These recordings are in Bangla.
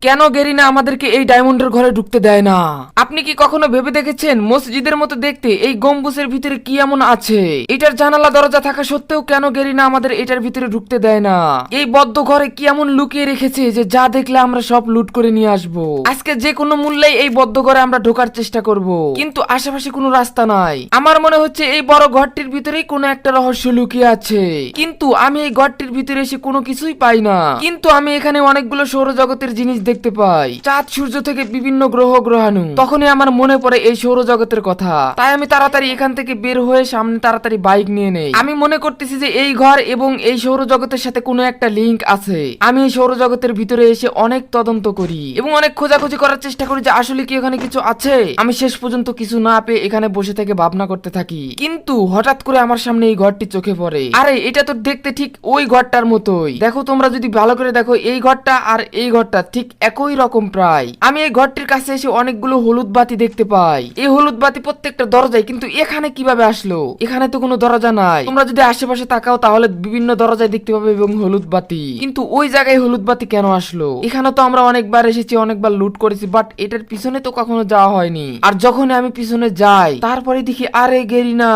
কেন গেরিনা আমাদেরকে এই ডায়মন্ডের ঘরে ঢুকতে দেয় না? আপনি কি কখনো ভেবে দেখেছেন মসজিদের মতো দেখতে এই গম্বুজের ভিতরে কি এমন আছে? এটার জানালা দরজা থাকা সত্ত্বেও কেন গেরিনা আমাদের এটার ভিতরে ঢুকতে দেয় না? এই বদ্ধ ঘরে কি এমন লুকিয়ে রেখেছে যে যা দেখলে আমরা সব লুট করে নিয়ে আসবো? আজকে যে কোনো মূল্যে এই বদ্ধ ঘরে আমরা ঢোকার চেষ্টা করব, কিন্তু আশেপাশে কোনো রাস্তা নাই। আমার মনে হচ্ছে এই বড় ঘরটির ভিতরেই কোনো একটা রহস্য লুকিয়ে আছে, কিন্তু আমি এই ঘরটির ভিতরে এসে কোনো কিছুই পাই না। কিন্তু আমি এখানে অনেকগুলো সৌরজগতের জিনিস দেখতে পাই, চাঁদ সূর্য থেকে বিভিন্ন গ্রহ গ্রহাণু। তখনই আমার মনে পড়ে এই সৌরজগতের কথা, তাই আমি তাড়াতাড়ি এখান থেকে বের হয়ে সামনে তাড়াতাড়ি বাইক নিয়ে নেই। আমি মনে করতেছি যে এই ঘর এবং এই সৌরজগতের সাথে কোনো একটা লিংক আছে। আমি এই সৌরজগতের ভিতরে এসে অনেক তদন্ত করি এবং অনেক খোঁজাখুঁজি করার চেষ্টা করি যে আসলে কি এখানে কিছু আছে। আমি শেষ পর্যন্ত কিছু না পেয়ে এখানে বসে থেকে ভাবনা করতে থাকি, কিন্তু হঠাৎ করে আমার সামনে এই ঘরটি চোখে পড়ে। আরে এটা তো দেখতে ঠিক ওই ঘরটার মতোই। দেখো তোমরা যদি ভালো করে দেখো, এই ঘরটা আর এই ঘরটা ঠিক একই রকম প্রায়। আমি এই ঘরটির কাছে এসে অনেকগুলো হলুদ বাতি দেখতে পাই। এই হলুদ বাতি প্রত্যেকটা দরজায়, কিন্তু এখানে কিভাবে আসলো? এখানে তো কোনো দরজা নাই। তোমরা যদি আশেপাশে তাকাও তাহলে বিভিন্ন দরজায় দেখতে পাবে এবং হলুদ বাতি, কিন্তু ওই জায়গায় হলুদ বাতি কেন আসলো? এখানে তো আমরা অনেকবার এসেছি, অনেকবার লুট করেছি, বাট এটার পিছনে তো কখনো যাওয়া হয়নি। আর যখন আমি পিছনে যাই তারপরে দেখি আরে গেরিনা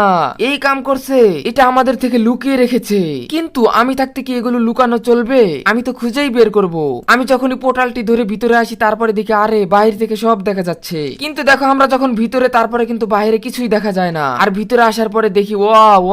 এই কাম করছে, এটা আমাদের থেকে লুকিয়ে রেখেছে। কিন্তু আমি থাকতে কি এগুলো লুকানো চলবে? আমি তো খুঁজেই বের করব। আমি যখনই পোর্টালটি ধরে ভিতরে আসি তারপরে দেখি আরে বাইরে থেকে সব দেখা যাচ্ছে, কিন্তু দেখো আমরা যখন ভিতরে তারপরে কিন্তু বাইরে কিছুই দেখা যায় না। আর ভিতরে আসার পরে দেখি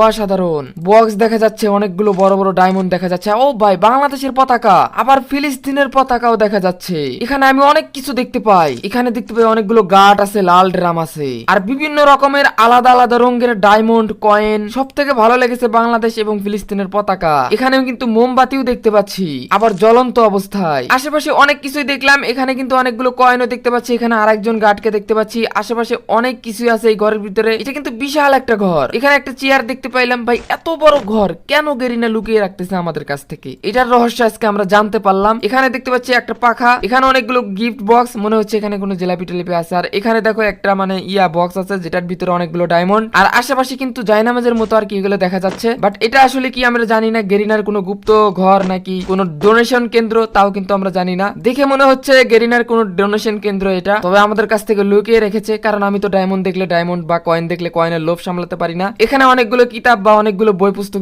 অসাধারণ বক্স দেখা যাচ্ছে, অনেকগুলো বড় বড় ডায়মন্ড দেখা যাচ্ছে। ও ভাই, বাংলাদেশের পতাকা, আবার ফিলিস্তিনের পতাকাও দেখা যাচ্ছে। এখানে আমি অনেক কিছু দেখতে পাই। এখানে দেখতে পাই অনেকগুলো গার্ড আছে, লাল ড্রাম আছে, আর বিভিন্ন রকমের আলাদা আলাদা রঙের ডায়মন্ড কয়েন। সব থেকে ভালো লেগেছে বাংলাদেশ এবং ফিলিস্তিনের পতাকা। এখানেও কিন্তু মোমবাতিও দেখতে পাচ্ছি, আবার জ্বলন্ত অবস্থায়। আশেপাশে অনেক কিছুই দেখলাম। এখানে কিন্তু অনেকগুলো কয়েনও দেখতে পাচ্ছি। এখানে আরেকজন গার্ডকে দেখতে পাচ্ছি। আশেপাশে অনেক কিছুই আছে এই ঘরের ভিতরে। এটা কিন্তু বিশাল একটা ঘর। এখানে একটা চেয়ার দেখতে পাইলাম। ভাই, এত বড় ঘর কেন গেরিনা লুকিয়ে রাখতেছে আমাদের কাছ থেকে? এটার রহস্য আজকে আমরা জানতে পারলাম। এখানে দেখতে পাচ্ছি একটা পাখা, এখানে অনেকগুলো গিফট বক্স, মনে হচ্ছে এখানে কোনো জিলাপি টিলাপি আছে। আর এখানে দেখো একটা বক্স আছে যেটার ভিতরে অনেকগুলো ডায়মন্ড। আর আশেপাশে কিন্তু জায়নামাজের মতো আর কি এগুলো দেখা যাচ্ছে, বাট এটা আসলে কি আমরা জানি না। গেরিনার কোনো গুপ্ত ঘর নাকি কোনো ডোনেশন কেন্দ্র তাও কিন্তু আমরা জানি না। দেখে মনে হচ্ছে গেরিনার কোনো ডোনেশন কেন্দ্র এটা, তবে আমাদের কাছ থেকে লুকিয়ে রেখেছে। কারণ আমি তো ডায়মন্ড দেখলে ডায়মন্ড বা কয়েন দেখলে কয়েনের লোভ সামলাতে পারি না। এখানে অনেকগুলো কিতাব বা অনেকগুলো বই পুস্তক